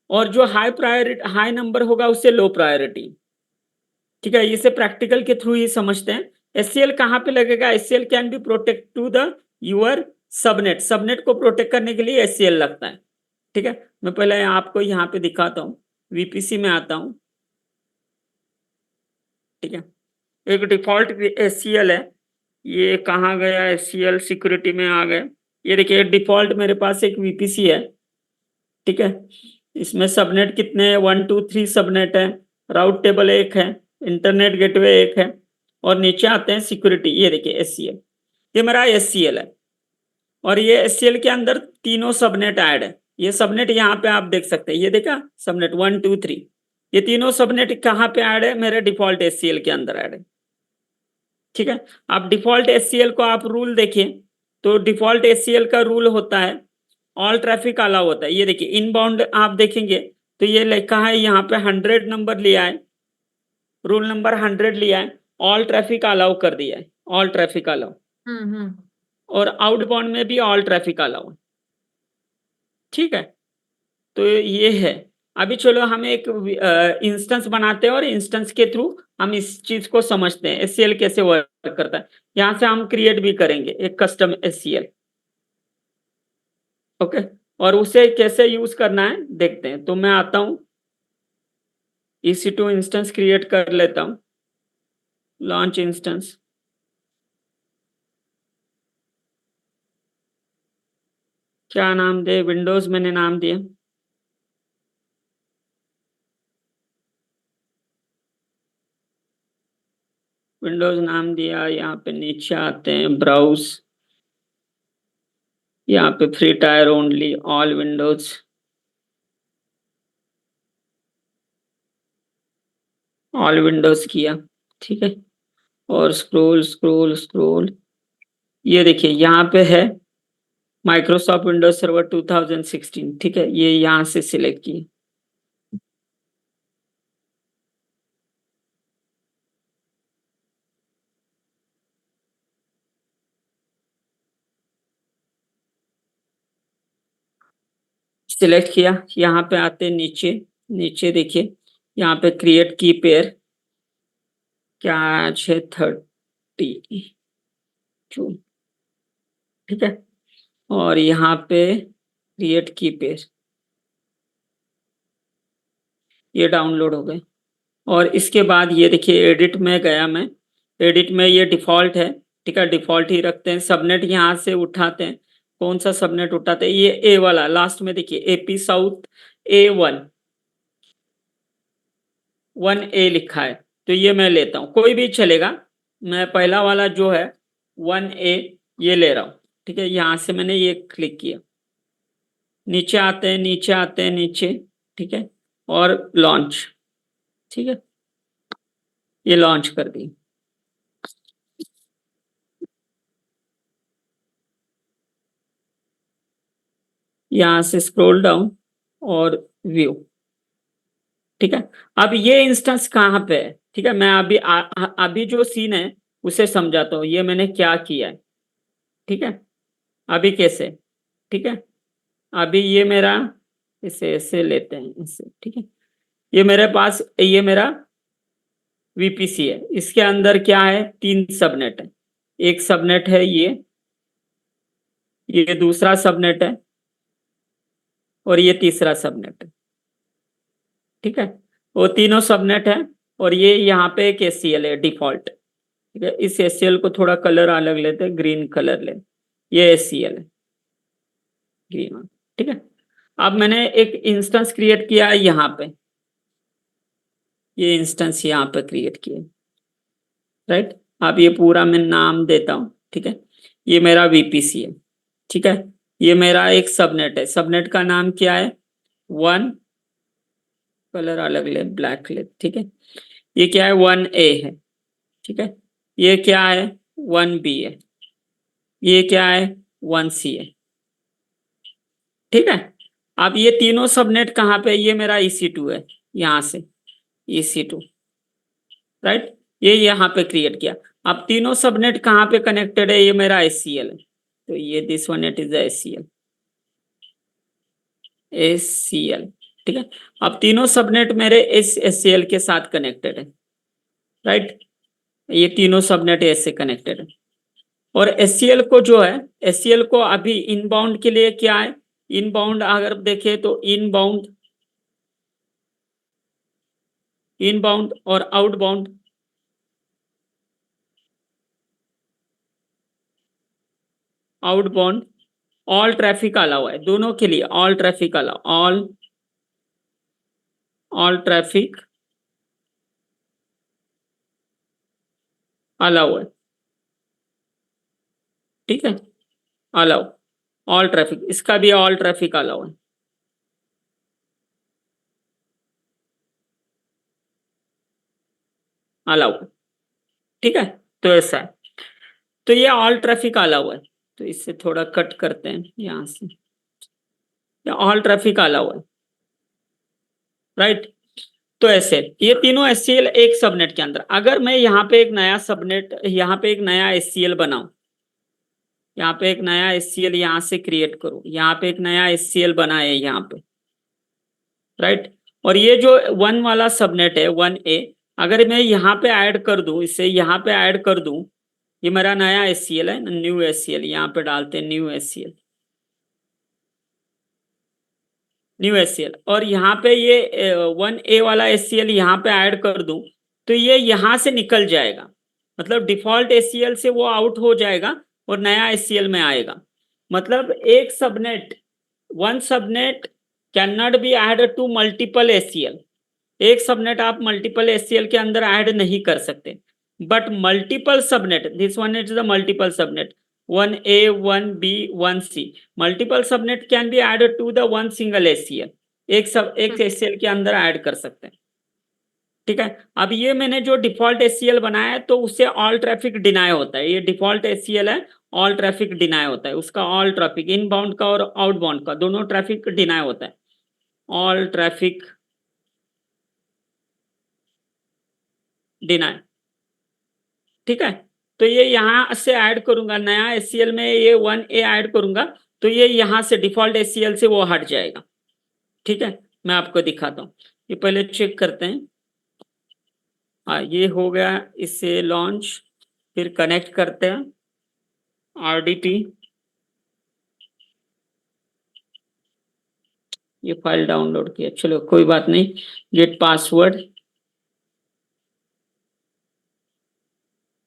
और जो high number होगा उससे लो प्रायोरिटी। ठीक है, इसे प्रैक्टिकल के थ्रू ही समझते हैं। एससीएल कहाँ पे लगेगा? SCL can be protect to the your subnet. Subnet को प्रोटेक्ट करने के लिए एससीएल लगता है। ठीक है, मैं पहले आपको यहाँ पे दिखाता हूँ, वीपीसी में आता हूँ। ठीक है, एक डिफॉल्ट एससीएल है, ये कहाँ गया? एससीएल सिक्योरिटी में आ गए। ये देखिए डिफॉल्ट मेरे पास एक वीपीसी है। ठीक है, इसमें सबनेट कितने हैं? 1 2 3 सबनेट है, राउट टेबल एक है, इंटरनेट गेटवे एक है, और नीचे आते हैं सिक्योरिटी। ये देखिए एससीएल, ये मेरा एससीएल है। और ये एससीएल के अंदर तीनों सबनेट ऐड है। ये सबनेट यहाँ पे आप देख सकते हैं, ये देखा सबनेट 1 2 3। ये तीनों सबनेट कहाँ पे ऐड है? मेरे डिफॉल्ट एससीएल के अंदर ऐड है। ठीक है, आप डिफॉल्ट एससीएल को आप रूल देखिए, तो डिफॉल्ट एससीएल का रूल होता है ऑल ट्रैफिक अलाउ होता है। ये देखिए इनबाउंड आप देखेंगे तो ये लिखा है यहाँ पे 100 नंबर लिया है, रूल नंबर 100 लिया है, ऑल ट्रैफिक अलाउ कर दिया है, ऑल ट्रैफिक अलाउ। और आउटबाउंड में भी ऑल ट्रैफिक अलाउ। ठीक है, तो ये है। अभी चलो हम एक इंस्टेंस बनाते हैं और इंस्टेंस के थ्रू हम इस चीज को समझते हैं एससीएल कैसे वर्क करता है। यहाँ से हम क्रिएट भी करेंगे एक कस्टम एससीएल। ओके, और उसे कैसे यूज करना है देखते हैं। तो मैं आता हूँ, EC2 इंस्टेंस क्रिएट कर लेता हूँ, लॉन्च इंस्टेंस। क्या नाम दे? विंडोज मैंने नाम दिया। विंडोज नाम दिया। यहाँ पे नीचे आते हैं, ब्राउज, यहाँ पे free tyre only, all Windows, all Windows किया। ठीक है, और स्क्रोल स्क्रोल स्क्रोल, ये देखिए यहाँ पे है माइक्रोसॉफ्ट विंडोज सर्वर 2016। ठीक है, ये यहाँ से सिलेक्ट किए। सिलेक्ट किया, यहाँ पे आते नीचे, नीचे देखिए यहाँ पे क्रिएट की पेयर, क्या आज है? 32। ठीक है, और यहाँ पे क्रिएट की पेयर, ये डाउनलोड हो गए। और इसके बाद ये देखिए एडिट में गया मैं, एडिट में ये डिफॉल्ट है। ठीक है, डिफॉल्ट ही रखते हैं। सबनेट यहाँ से उठाते हैं, कौन सा सबनेट उठाते हैं? ये ए वाला लास्ट में देखिए, एपी साउथ A1 लिखा है, तो ये मैं लेता हूँ, कोई भी चलेगा। मैं पहला वाला जो है 1A ये ले रहा हूँ। ठीक है, यहाँ से मैंने ये क्लिक किया, नीचे आते हैं, नीचे आते हैं, नीचे। ठीक है, और लॉन्च। ठीक है, ये लॉन्च कर दी। यहाँ से स्क्रॉल डाउन और व्यू। ठीक है, अब ये इंस्टेंस कहाँ पे है? ठीक है, मैं अभी जो सीन है उसे समझाता हूँ, ये मैंने क्या किया है। ठीक है, अभी कैसे? ठीक है, अभी ये मेरा, इसे ऐसे लेते हैं इसे। ठीक है, ये मेरे पास, ये मेरा वीपीसी है। इसके अंदर क्या है? 3 सबनेट है। एक सबनेट है ये दूसरा सबनेट है, और ये तीसरा सबनेट है। ठीक है, वो तीनों सबनेट है, और ये यहाँ पे एक एससीएल है डिफॉल्ट। ठीक है, इस एससीएल को थोड़ा कलर अलग लेते हैं, ग्रीन कलर ले। ये एससीएल है, ग्रीन। ठीक है, अब मैंने एक इंस्टेंस क्रिएट किया है यहाँ पे, ये इंस्टेंस यहाँ पे क्रिएट किया, राइट। अब ये पूरा मैं नाम देता हूँ। ठीक है, ये मेरा वीपीसी है। ठीक है, ये मेरा एक सबनेट है, सबनेट का नाम क्या है? 1, कलर अलग ले, ब्लैक ले। ठीक है, ये क्या है? 1A है। ठीक है, ये क्या है? 1B है। ये क्या है? 1C है। ठीक है, अब ये तीनों सबनेट कहाँ पे? ये मेरा EC2 है, यहाँ से EC2, राइट। ये यहाँ पे क्रिएट किया। अब तीनों सबनेट कहाँ पे कनेक्टेड है? ये मेरा SCL है, तो ये this one it is SCL, SCL। ठीक है। अब तीनों सबनेट मेरे इस SCL के साथ कनेक्टेड है, राइट। ये तीनों सबनेट इससे कनेक्टेड है। और SCL को जो है, SCL को अभी इनबाउंड के लिए क्या है, इनबाउंड अगर देखें तो इनबाउंड और outbound, outbound all traffic allow है, दोनों के लिए all traffic allow, all traffic allow है, ठीक है। अलाउ ऑल ट्रैफिक, इसका भी ऑल ट्रैफिक अलाउ है, अलाउ, ठीक है। तो ऐसा है, तो ये ऑल ट्रैफिक अलाउ है। तो इससे थोड़ा कट करते हैं यहां से, ये ऑल ट्रैफिक अलाउ है, राइट। तो ऐसे ये तीनों SCL एक सबनेट के अंदर, अगर मैं यहाँ पे एक नया सबनेट, यहाँ पे एक नया SCL बनाऊं, यहाँ पे एक नया SCL यहाँ से क्रिएट करूं, यहाँ पे एक नया SCL बनाए यहाँ पे, राइट। और ये जो 1 वाला सबनेट है 1A, अगर मैं यहाँ पे ऐड कर दूं, इसे यहाँ पे ऐड कर दूं, ये मेरा नया SCL है, न्यू SCL, यहाँ पे डालते हैं न्यू SCL, न्यू SCL। और यहाँ पे ये 1A वाला SCL यहाँ पे ऐड कर दूं, तो ये यहाँ से निकल जाएगा, मतलब डिफॉल्ट SCL से वो आउट हो जाएगा और नया SCL में आएगा। मतलब एक subnet, one subnet can not be add to multiple SCL। एक सबनेट आप मल्टीपल SCL के अंदर ऐड नहीं कर सकते, but multiple subnet, this one is the multiple subnet 1A 1B 1C, multiple subnet can be added to the one single SCL, एक SCL के अंदर ऐड कर सकते हैं, ठीक है। अब ये मैंने जो डिफॉल्ट SCL बनाया है तो उससे ऑल ट्रैफिक डिनाई होता है, ये डिफॉल्ट SCL है, ऑल ट्रैफिक डिनाई होता है उसका, ऑल ट्रैफिक इनबाउंड का और आउटबाउंड का दोनों ट्रैफिक डिनाई होता है, ऑल ट्रैफिक डिनाई, ठीक है। तो ये यहाँ से ऐड करूंगा नया SCL में, ये 1A ऐड करूंगा, तो ये यहाँ से डिफॉल्ट SCL से वो हट जाएगा, ठीक है। मैं आपको दिखाता हूँ, ये पहले चेक करते हैं। हाँ ये हो गया, इससे लॉन्च, फिर कनेक्ट करते हैं RDP, ये फाइल डाउनलोड किया, चलो कोई बात नहीं। गेट पासवर्ड,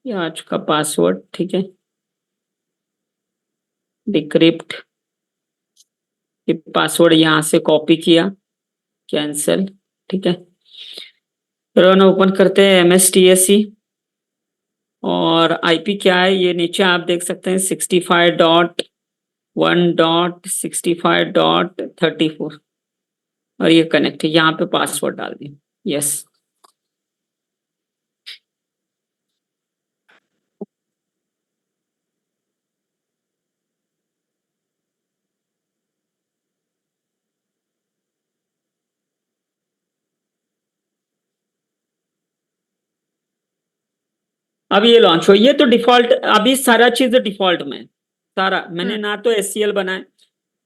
ये आज का पासवर्ड, ठीक है। डिक्रिप्ट, ये पासवर्ड यहाँ से कॉपी किया, कैंसल, ठीक है। रन ओपन करते हैं MSTSC, और IP क्या है ये नीचे आप देख सकते हैं 65.1.65.34, और ये कनेक्ट है, यहाँ पे पासवर्ड डाल दिए, यस। अब ये लॉन्च हो, ये तो डिफॉल्ट, अभी सारा चीज डिफॉल्ट में है। सारा मैंने ना तो SCL बनाए,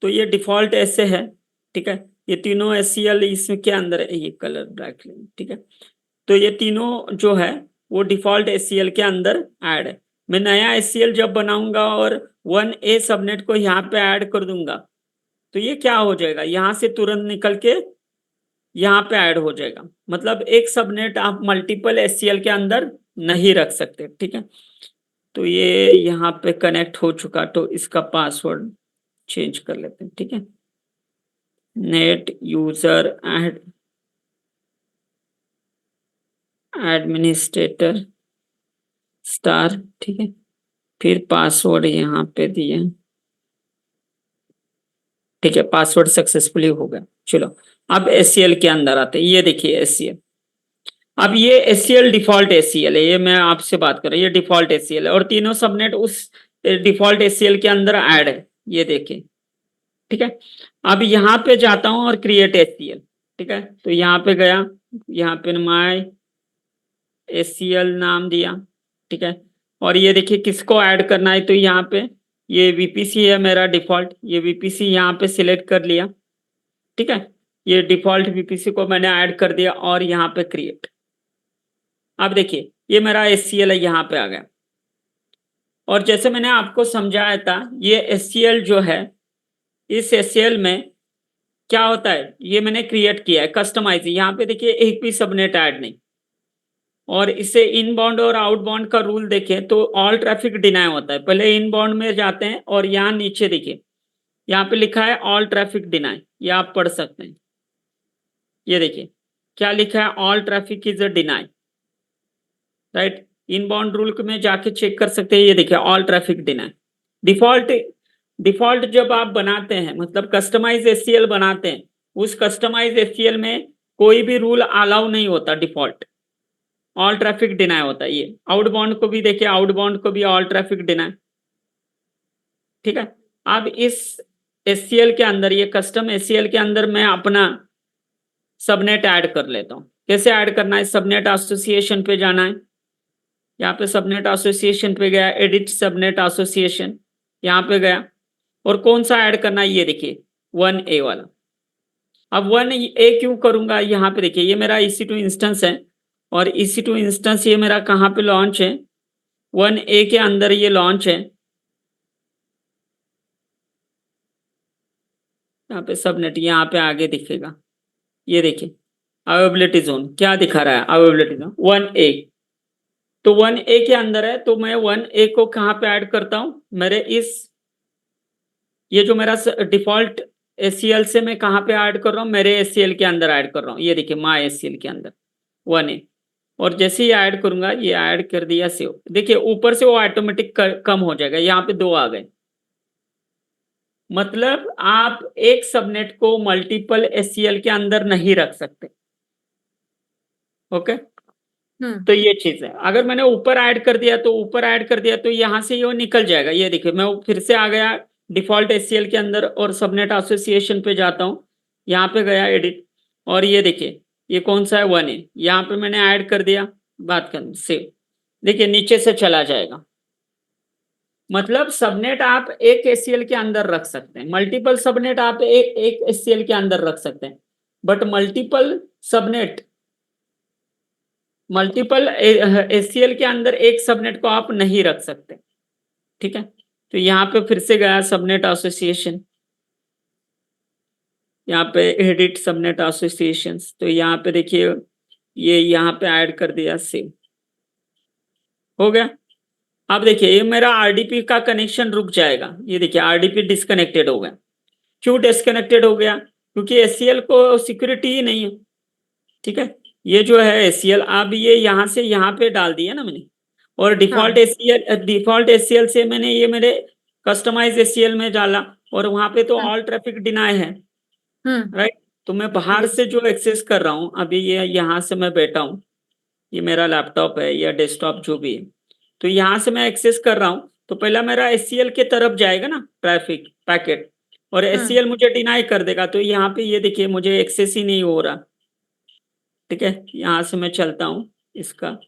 तो ये डिफॉल्ट ऐसे है, ठीक है। ये तीनों SCL इसमें के अंदर है, ये कलर ब्लैक, ठीक है। तो ये तीनों जो है वो डिफॉल्ट SCL के अंदर ऐड है। मैं नया SCL जब बनाऊंगा और 1A सबनेट को यहाँ पे ऐड कर दूंगा, तो ये क्या हो जाएगा, यहाँ से तुरंत निकल के यहाँ पे ऐड हो जाएगा। मतलब एक सबनेट आप मल्टीपल SCL के अंदर नहीं रख सकते, ठीक है। तो ये यहाँ पे कनेक्ट हो चुका, तो इसका पासवर्ड चेंज कर लेते हैं, ठीक है। नेट यूजर एडमिनिस्ट्रेटर स्टार, ठीक है। फिर पासवर्ड यहाँ पे दिए, ठीक है। पासवर्ड सक्सेसफुली हो गया, चलो। अब SCL के अंदर आते हैं, ये देखिए SCL। अब ये SCL डिफॉल्ट SCL है, ये मैं आपसे बात कर रहा हूँ, ये डिफॉल्ट SCL है, और तीनों सबनेट उस डिफॉल्ट SCL के अंदर ऐड है, ये देखिए, ठीक है। अब यहाँ पे जाता हूँ और क्रिएट SCL, ठीक है। तो यहाँ पे गया, यहाँ पे माय SCL नाम दिया, ठीक है। और ये देखिए किसको ऐड करना है, तो यहाँ पे ये VPC है मेरा डिफॉल्ट, ये VPC यहाँ पे सिलेक्ट कर लिया, ठीक है। ये डिफॉल्ट वीपीसी को मैंने ऐड कर दिया और यहाँ पे क्रिएट। अब देखिए ये मेरा एससीएल है, यहाँ पे आ गया। और जैसे मैंने आपको समझाया था, ये एससीएल जो है, इस एससीएल में क्या होता है, ये मैंने क्रिएट किया है कस्टमाइज। यहाँ पे देखिए एक भी सबनेट ऐड नहीं। और इसे इनबाउंड और आउटबाउंड का रूल देखें तो ऑल ट्रैफिक डिनाई होता है। पहले इनबाउंड में जाते हैं और यहाँ नीचे देखिए, यहाँ पे लिखा है ऑल ट्रैफिक डिनाई, ये आप पढ़ सकते हैं। ये देखिए क्या लिखा है, all traffic is a deny, right. Inbound rule में जाके चेक कर सकते हैं। ये देखिए ऑल ट्रैफिक डिनाई। डिफॉल्ट जब आप बनाते हैं, मतलब कस्टमाइज एससीएल बनाते हैं, उस कस्टमाइज एससीएल में कोई भी रूल अलाउ नहीं होता, डिफॉल्ट ऑल ट्रैफिक डिनाई होता है। ये आउटबाउंड को भी देखिए, आउटबाउंड को भी ऑल ट्रैफिक डिनाई, ठीक है। अब इस एससीएल के अंदर, ये कस्टम एससीएल के अंदर मैं अपना सबनेट ऐड कर लेता हूँ। कैसे ऐड करना है, सबनेट एसोसिएशन पे जाना है। यहाँ पे सबनेट एसोसिएशन पे गया, एडिट सबनेट एसोसिएशन, यहाँ पे गया। और कौन सा ऐड करना है, ये देखिए 1A वाला। अब 1A क्यों करूंगा, यहाँ पे देखिए ये मेरा EC2 इंस्टेंस है, और EC2 इंस्टेंस ये मेरा कहाँ पे लॉन्च है, 1A के अंदर ये लॉन्च है। यहाँ पे सबनेट, यहाँ पे आगे दिखेगा, ये देखिए अवेलेबिलिटी जोन क्या दिखा रहा है, अवेलेबिलिटी जोन 1A। तो 1A के अंदर है, तो मैं 1A को कहाँ पे ऐड करता हूँ, मेरे इस, ये जो मेरा डिफॉल्ट एससीएल से मैं कहाँ पे ऐड कर रहा हूँ, मेरे एससीएल के अंदर ऐड कर रहा हूँ। ये देखिए माय एससीएल के अंदर 1A। और जैसे ही ऐड करूंगा, ये ऐड कर दिया सेव, देखिए ऊपर से वो ऑटोमेटिक कम हो जाएगा। यहाँ पे 2 आ गए। मतलब आप एक सबनेट को मल्टीपल एससीएल के अंदर नहीं रख सकते। ओके, तो ये चीज है। अगर मैंने ऊपर ऐड कर दिया तो ऊपर ऐड कर दिया, तो यहाँ से ये निकल जाएगा। ये देखिए मैं फिर से आ गया डिफॉल्ट एससीएल के अंदर और सबनेट एसोसिएशन पे जाता हूँ। यहाँ पे गया एडिट, और ये देखिए ये कौन सा है, 1A। यहाँ पे मैंने ऐड कर दिया, बात कर सेव, देखिए नीचे से चला जाएगा। मतलब सबनेट आप एक एससीएल के अंदर रख सकते हैं, मल्टीपल सबनेट आप एक एससीएल के अंदर रख सकते हैं, but multiple subnet, multiple SCL के अंदर एक सबनेट को आप नहीं रख सकते, ठीक है। तो यहाँ पे फिर से गया सबनेट एसोसिएशन, यहाँ पे एडिट सबनेट एसोसिएशन, तो यहाँ पे देखिए ये यहाँ पे ऐड कर दिया, सेव हो गया। अब देखिए ये मेरा आरडीपी का कनेक्शन रुक जाएगा। ये देखिए आरडीपी डिस्कनेक्टेड हो गया। क्यों डिस्कनेक्टेड हो गया, क्योंकि एससीएल को सिक्योरिटी ही नहीं है, ठीक है। ये जो है एससीएल, अब ये यहाँ से यहाँ पे डाल दिया ना मैंने, और डिफॉल्ट एससीएल से मैंने ये मेरे कस्टमाइज एससीएल में डाला, और वहां पे तो ऑल ट्रैफिक डिनाई है, राइट। तो मैं बाहर से जो एक्सेस कर रहा हूँ, अभी ये यहाँ से मैं बैठा हूँ, ये मेरा लैपटॉप है या डेस्कटॉप जो भी है, तो यहाँ से मैं एक्सेस कर रहा हूँ। तो पहला मेरा एससीएल के तरफ जाएगा ना ट्रैफिक पैकेट, और एससीएल मुझे डिनाई कर देगा। तो यहाँ पे ये देखिए मुझे एक्सेस ही नहीं हो रहा, ठीक है। यहाँ से मैं चलता हूँ, इसका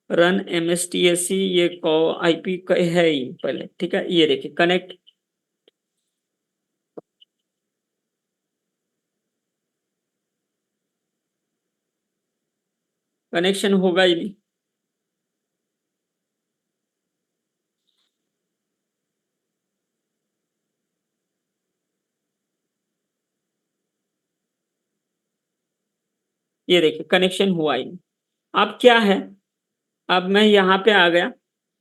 रन MSTSC, ये आईपी है ही पहले, ठीक है। ये देखिए कनेक्ट, कनेक्शन होगा ही नहीं। ये देखिए कनेक्शन हुआ ही नहीं। अब क्या है, अब मैं यहाँ पे आ गया।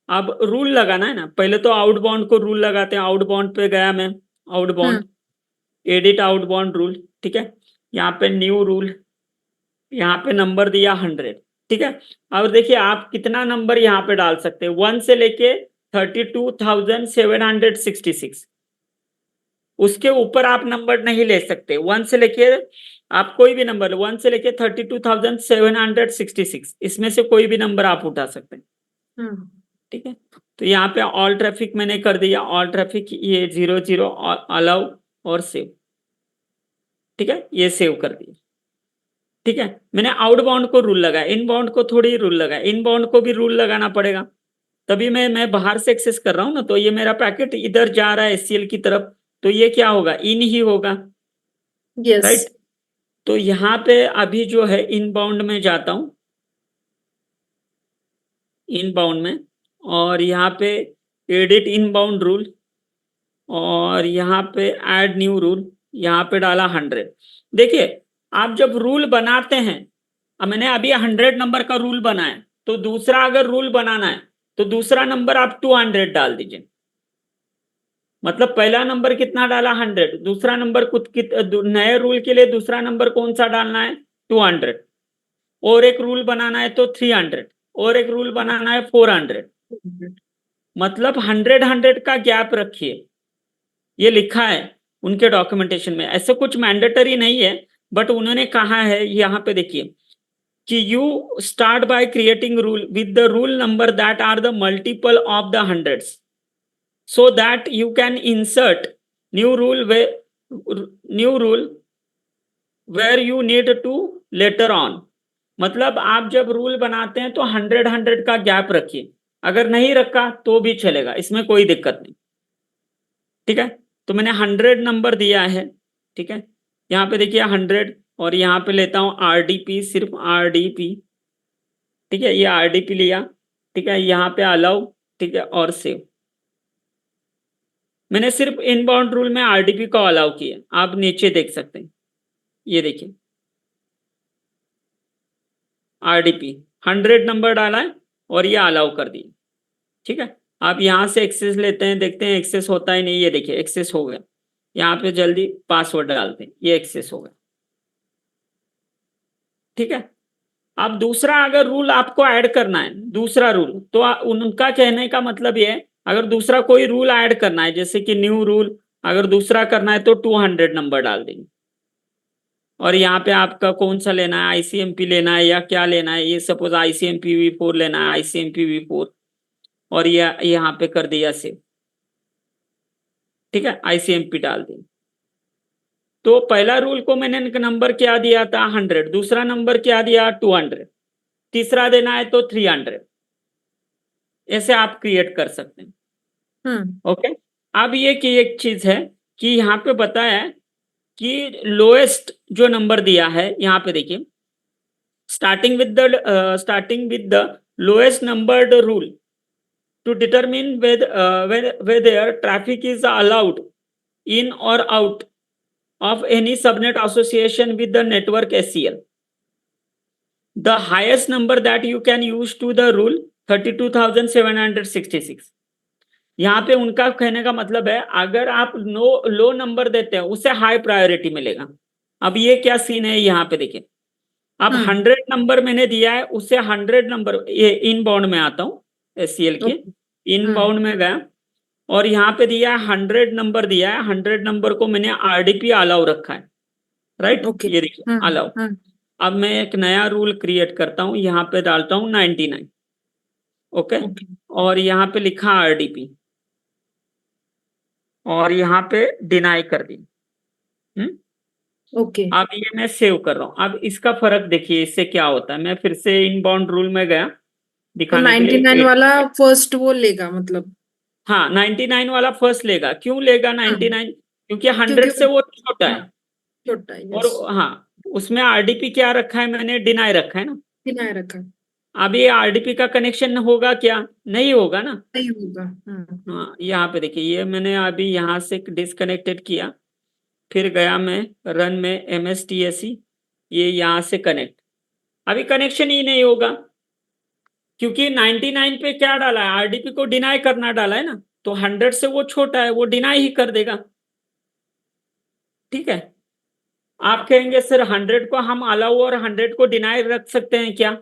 अब रूल लगाना है ना, पहले तो आउटबाउंड को रूल लगाते हैं। आउटबाउंड पे गया मैं, आउटबाउंड, एडिट आउटबाउंड रूल, ठीक है। यहाँ पे न्यू रूल, यहाँ पे नंबर दिया 100, ठीक है। अब देखिए आप कितना नंबर यहाँ पे डाल सकते हैं, 1 से लेके 32,766, उसके ऊपर आप नंबर नहीं ले सकते। 1 से लेके आप कोई भी नंबर, 1 से लेके 32,766, इसमें से कोई भी नंबर आप उठा सकते हैं, ठीक है। तो यहाँ पे ऑल ट्रैफिक मैंने कर दिया, ऑल ट्रैफिक ये 00 अलाउ और सेव, ठीक है। ये सेव कर दिया, ठीक है। मैंने आउटबाउंड को रूल लगाया, इनबाउंड को थोड़ी रूल लगाया, इनबाउंड को भी रूल लगाना पड़ेगा, तभी मैं बाहर से एक्सेस कर रहा हूँ ना। तो ये मेरा पैकेट इधर जा रहा है एससीएल की तरफ, तो ये क्या होगा, इन ही होगा, यस राइट। तो यहाँ पे अभी जो है इनबाउंड में जाता हूँ, इनबाउंड में, और यहाँ पे एडिट इनबाउंड रूल, और यहाँ पे ऐड न्यू रूल, यहाँ पे डाला 100। देखिए आप जब रूल बनाते हैं, अब मैंने अभी 100 नंबर का रूल बनाया, तो दूसरा अगर रूल बनाना है तो दूसरा नंबर आप 200 डाल दीजिए। मतलब पहला नंबर कितना डाला 100, दूसरा नंबर कुछ नए रूल के लिए दूसरा नंबर कौन सा डालना है 200, और एक रूल बनाना है तो 300, और एक रूल बनाना है 400। मतलब 100 का गैप रखिए, ये लिखा है उनके डॉक्यूमेंटेशन में। ऐसे कुछ मैंडेटरी नहीं है, बट उन्होंने कहा है यहाँ पे देखिए कि you start by creating rule with the rule number that are the multiple of the hundreds, so that you can insert new rule where you need to later on। मतलब आप जब रूल बनाते हैं तो 100 का गैप रखिए, अगर नहीं रखा तो भी चलेगा, इसमें कोई दिक्कत नहीं। ठीक है, तो मैंने 100 नंबर दिया है। ठीक है, यहाँ पे देखिए 100, और यहाँ पे लेता हूँ आरडीपी, सिर्फ आरडीपी। ठीक है, ये आरडीपी लिया। ठीक है, यहाँ पे अलाउ, ठीक है, और सेव। मैंने सिर्फ इनबाउंड रूल में आरडीपी को अलाउ किया, आप नीचे देख सकते हैं, ये देखिए आरडीपी 100 नंबर डाला है और ये अलाउ कर दिया। ठीक है, आप यहाँ से एक्सेस लेते हैं, देखते हैं एक्सेस होता ही नहीं, ये देखिए एक्सेस हो गया। यहाँ पे जल्दी पासवर्ड डालते हैं, ये एक्सेस हो गया। ठीक है, अब दूसरा अगर रूल आपको ऐड करना है, दूसरा रूल, तो उनका कहने का मतलब ये है, अगर दूसरा कोई रूल ऐड करना है, जैसे कि न्यू रूल अगर दूसरा करना है तो 200 नंबर डाल देंगे। और यहाँ पे आपका कौन सा लेना है, आईसीएमपी लेना है या क्या लेना है, ये सपोज आईसीएमपी V4 लेना है, आईसीएमपी V4, और ये यहाँ पे कर दिया सेव। ठीक है, आईसीएमपी डाल दें। तो पहला रूल को मैंने नंबर क्या दिया था 100, दूसरा नंबर क्या दिया 200, तीसरा देना है तो 300। ऐसे आप क्रिएट कर सकते हैं। ओके, अब ये की एक चीज है कि यहाँ पे बताया है कि लोएस्ट जो नंबर दिया है, यहाँ पे देखिए starting with the lowest numbered rule to determine whether traffic is allowed in or out of any subnet association with the network SCL. The highest number that you can use to the rule 32,766। यहाँ पे उनका कहने का मतलब है अगर आप लो number देते हैं उसे हाई प्रायोरिटी मिलेगा। अब ये क्या सीन है यहाँ पे देखिए, अब 100 नंबर मैंने दिया है, उससे 100 नंबर, ये इनबाउंड में आता हूँ एससीएल के, इनबाउंड में गया और यहाँ पे दिया है 100 नंबर दिया है, 100 नंबर को मैंने आरडीपी अलाउ रखा है, राइट। ये देखिए अलाउ। अब मैं एक नया रूल क्रिएट करता हूँ, यहाँ पे डालता हूँ 99। ओके, और यहाँ पे लिखा आरडीपी और यहाँ पे डिनाई कर दी। ओके, अब ये मैं सेव कर रहा हूँ। अब इसका फर्क देखिए, इससे क्या होता है। मैं फिर से इनबाउंड रूल में गया तो दिखाने के 99 लिए। वाला फर्स्ट वो लेगा मतलब? हाँ, 99 वाला फर्स्ट लेगा। क्यों लेगा 99? क्योंकि 100 से वो छोटा है। छोटा है, और यस, हाँ, उसमें आरडीपी क्या रखा है, मैंने डिनाई रखा है ना। डिनाई रखा, अब ये आरडीपी का कनेक्शन होगा क्या? नहीं होगा ना। नहीं होगा। हाँ, यहाँ पे देखिए, ये मैंने अभी यहाँ से डिसकनेक्टेड किया, फिर गया मैं रन में MSTSE, ये यहाँ से कनेक्ट। अभी कनेक्शन ही नहीं होगा क्योंकि 99 पे क्या डाला है, आरडीपी को डिनाई करना डाला है ना, तो 100 से वो छोटा है, वो डिनाई ही कर देगा। ठीक है, आप कहेंगे सर 100 को हम अलाउ और 100 को डिनाई रख सकते हैं क्या?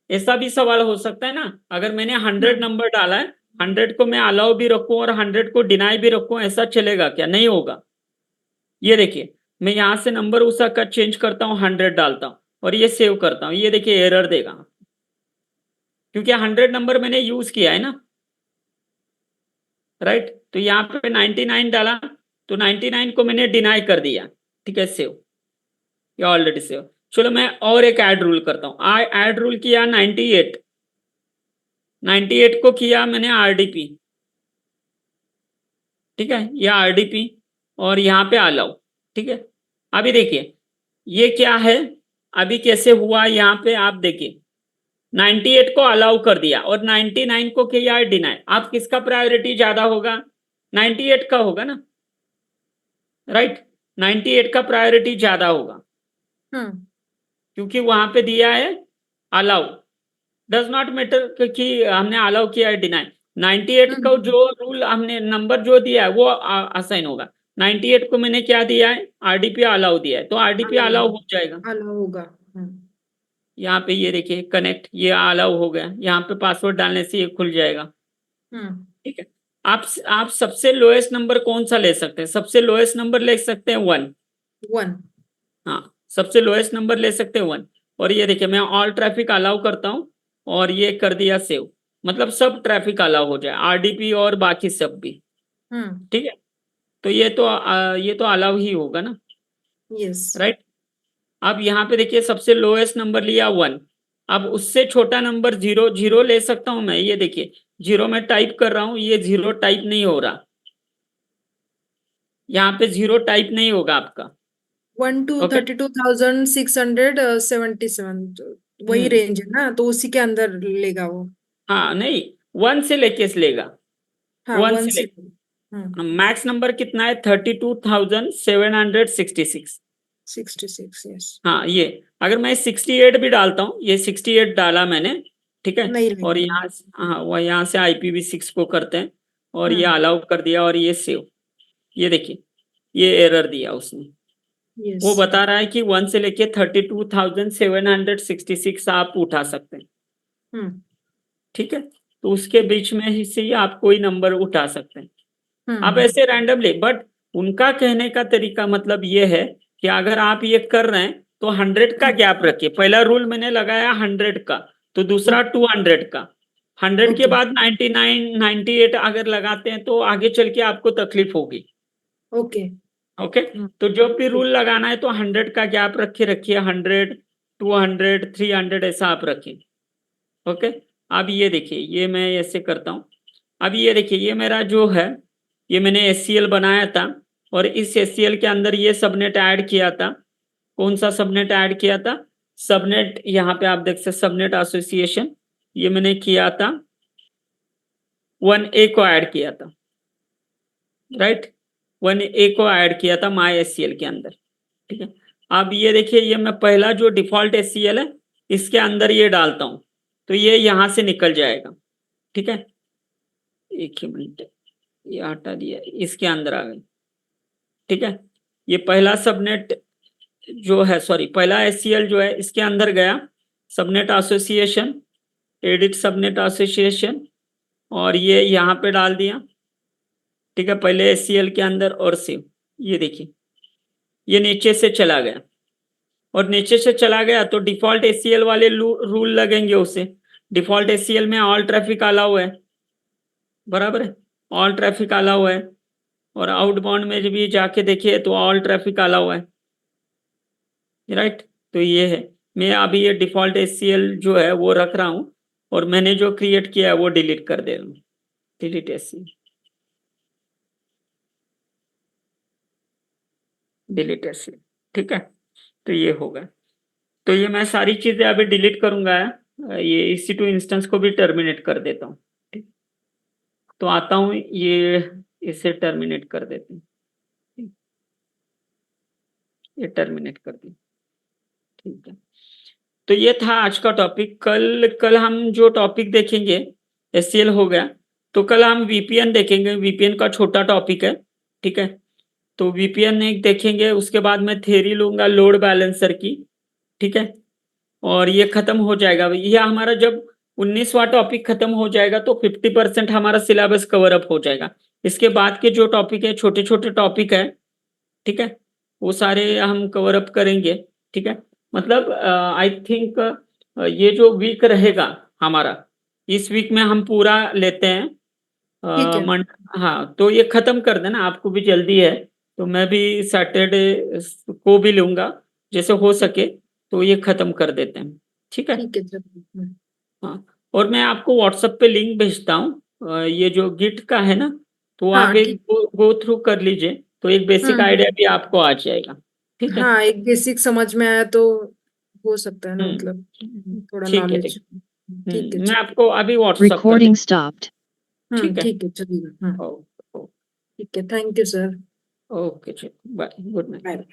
ऐसा भी सवाल हो सकता है ना। अगर मैंने 100 नंबर डाला है, 100 को मैं अलाउ भी रखूं और 100 को डिनाई भी रखूं, ऐसा चलेगा क्या? नहीं होगा। ये देखिए, मैं यहाँ से नंबर उसका का चेंज करता हूँ, 100 डालता हूँ और ये सेव करता हूँ, ये देखिए एरर देगा क्योंकि 100 नंबर मैंने यूज किया है ना, राइट। तो यहाँ पे 99 डाला, तो 99 को मैंने डिनाई कर दिया। ठीक है, सेव, ये ऑलरेडी सेव। चलो मैं और एक ऐड रूल करता हूँ। ऐड रूल किया 98, 98 को किया मैंने आरडीपी। ठीक है, ये आरडीपी और यहाँ पे अलाउ। ठीक है, अभी देखिए ये क्या है, अभी कैसे हुआ यहाँ पे आप देखिए, 98 को अलाउ कर दिया और 99 को किया है डिनाई। आप किसका प्रायोरिटी ज्यादा होगा, 98 का होगा ना, राइट। 98 का प्रायोरिटी ज्यादा होगा हम्म क्योंकि वहां पे दिया है अलाउ, डज नॉट मैटर कि हमने अलाउ किया है डिनाई। 98 का हम्म जो रूल हमने नंबर जो दिया है वो असाइन होगा। 98 को मैंने क्या दिया है, आरडीपी अलाउ दिया है, तो आरडीपी अलाउ अलाउ हो जाएगा। अलाउ होगा। यहाँ पे ये देखिए कनेक्ट, ये अलाउ हो गया, यहाँ पे पासवर्ड डालने से ये खुल जाएगा। हम्म ठीक है। आप सबसे लोएस्ट नंबर कौन सा ले सकते हैं, सबसे लोएस्ट नंबर ले सकते हैं 1। 1। हाँ, सबसे लोएस्ट नंबर ले सकते हैं 1। और ये देखिए मैं ऑल ट्रैफिक अलाउ करता हूँ और ये कर दिया सेव, मतलब सब ट्रैफिक अलाउ हो जाए, आरडीपी और बाकी सब भी। हम्म ठीक है, तो ये तो अलाउ ही होगा ना, यस। राइट। अब यहाँ पे देखिए सबसे लोएस्ट नंबर लिया 1, अब उससे छोटा नंबर 0, 0 ले सकता हूं मैं। ये देखिए 0 में टाइप कर रहा हूं, ये 0 टाइप नहीं हो रहा, यहाँ पे 0 टाइप नहीं होगा आपका। 1 to ओके। 32,677 वही हम्म। रेंज है ना, तो उसी के अंदर लेगा वो। हाँ नहीं, 1 से लेके लेगा, हाँ, 1 1 से से। लेके। मैक्स नंबर कितना है, 32,766। 66, यस। हाँ ये, अगर मैं 68 भी डालता हूँ, ये 68 डाला मैंने, ठीक है। नहीं और लगेगा। यहाँ हाँ, वह यहाँ से IPv6 को करते हैं और ये हम्म अलाउ कर दिया और ये सेव। ये देखिए ये एरर दिया उसने, यस। वो बता रहा है कि 1 से लेके 32,766 आप उठा सकते हैं। हम्म ठीक है, तो उसके बीच में ही से ही आप कोई नंबर उठा सकते हैं, आप हम्म ऐसे रैंडमली। बट उनका कहने का तरीका मतलब ये है कि अगर आप ये कर रहे हैं तो 100 का गैप रखिए। पहला रूल मैंने लगाया 100 का, तो दूसरा 200 का। 100 के ओके बाद 99, 98 अगर लगाते हैं तो आगे चल के आपको तकलीफ होगी। ओके। ओके, तो जब भी रूल लगाना है तो 100 का गैप रखिए, 100, 200, 300 ऐसा आप रखिए। ओके। अब ये देखिए, ये मैं ऐसे करता हूँ। अब ये देखिए, ये मेरा जो है, ये मैंने SCL बनाया था और इस SCL के अंदर ये सबनेट ऐड किया था। कौन सा सबनेट ऐड किया था, सबनेट यहाँ पे आप देख सकते, सबनेट एसोसिएशन, ये मैंने किया था 1A को ऐड किया था, राइट। 1A को ऐड किया था माई SCL के अंदर। ठीक है, अब ये देखिए, ये मैं पहला जो डिफॉल्ट SCL है इसके अंदर ये डालता हूँ, तो ये यहाँ से निकल जाएगा। ठीक है, एक ही मिनट, ये हटा दिया, इसके अंदर आ गई। ठीक है, ये पहला सबनेट जो है, सॉरी पहला SCL जो है इसके अंदर गया, subnet association, edit subnet association, और ये यहाँ पे डाल दिया। ठीक है, पहले SCL के अंदर और सेव। ये देखिए ये नीचे से चला गया, और नीचे से चला गया तो डिफॉल्ट SCL वाले रूल लगेंगे उसे। डिफॉल्ट SCL में ऑल ट्रैफिक अलाउ है, बराबर है, ऑल ट्रैफिक अलाउ है। और आउटबाउंड में भी जाके देखिए तो ऑल ट्रैफिक अलाउ है, राइट। तो ये है, मैं अभी ये डिफॉल्ट SCL जो है वो रख रहा हूँ और मैंने जो क्रिएट किया है वो डिलीट कर दे रहा हूँ, डिलीट SCL, डिलीट SCL। ठीक है, तो ये होगा। तो ये मैं सारी चीजें अभी डिलीट करूंगा, ये EC2 इंस्टेंस को भी टर्मिनेट कर देता हूँ। ठीक, तो आता हूँ, ये इसे टर्मिनेट कर देते हैं, ये टर्मिनेट कर दी। ठीक है, तो ये था आज का टॉपिक। कल कल हम जो टॉपिक देखेंगे, SCL हो गया, तो कल हम VPN देखेंगे, VPN का छोटा टॉपिक है। ठीक है, तो VPN एक देखेंगे, उसके बाद मैं थ्योरी लूंगा लोड बैलेंसर की। ठीक है, और ये खत्म हो जाएगा, ये हमारा जब 19वां टॉपिक खत्म हो जाएगा तो 50% हमारा सिलेबस कवर अप हो जाएगा। इसके बाद के जो टॉपिक है, छोटे छोटे टॉपिक है, ठीक है, वो सारे हम कवर अप करेंगे। ठीक है, मतलब आई थिंक ये जो वीक रहेगा हमारा, इस वीक में हम पूरा लेते हैं। ठीक है। हाँ, तो ये खत्म कर देना, आपको भी जल्दी है, तो मैं भी सैटरडे को भी लूंगा, जैसे हो सके तो ये खत्म कर देते हैं। ठीक है, ठीक है सर। हाँ। और मैं आपको व्हाट्सएप पे लिंक भेजता हूँ, ये जो गिट का है ना, तो आप हाँ एक ठीक। गो थ्रू कर लीजिए, तो एक बेसिक हम्म आइडिया भी आपको आ जाएगा। ठीक है। हाँ, एक बेसिक समझ में आया तो हो सकता है ना, हम्म, मतलब थोड़ा ठीक है, नॉलेज। ठीक। ठीक है, मैं ठीक। आपको अभी व्हाट्सएप कर Recording दूँ, stopped. ठीक है। ठीक है, चलिएगा। हाँ, ओके, ठीक है, थैंक यू सर। ओके, चलो, बाय, गुड नाइट। बाय।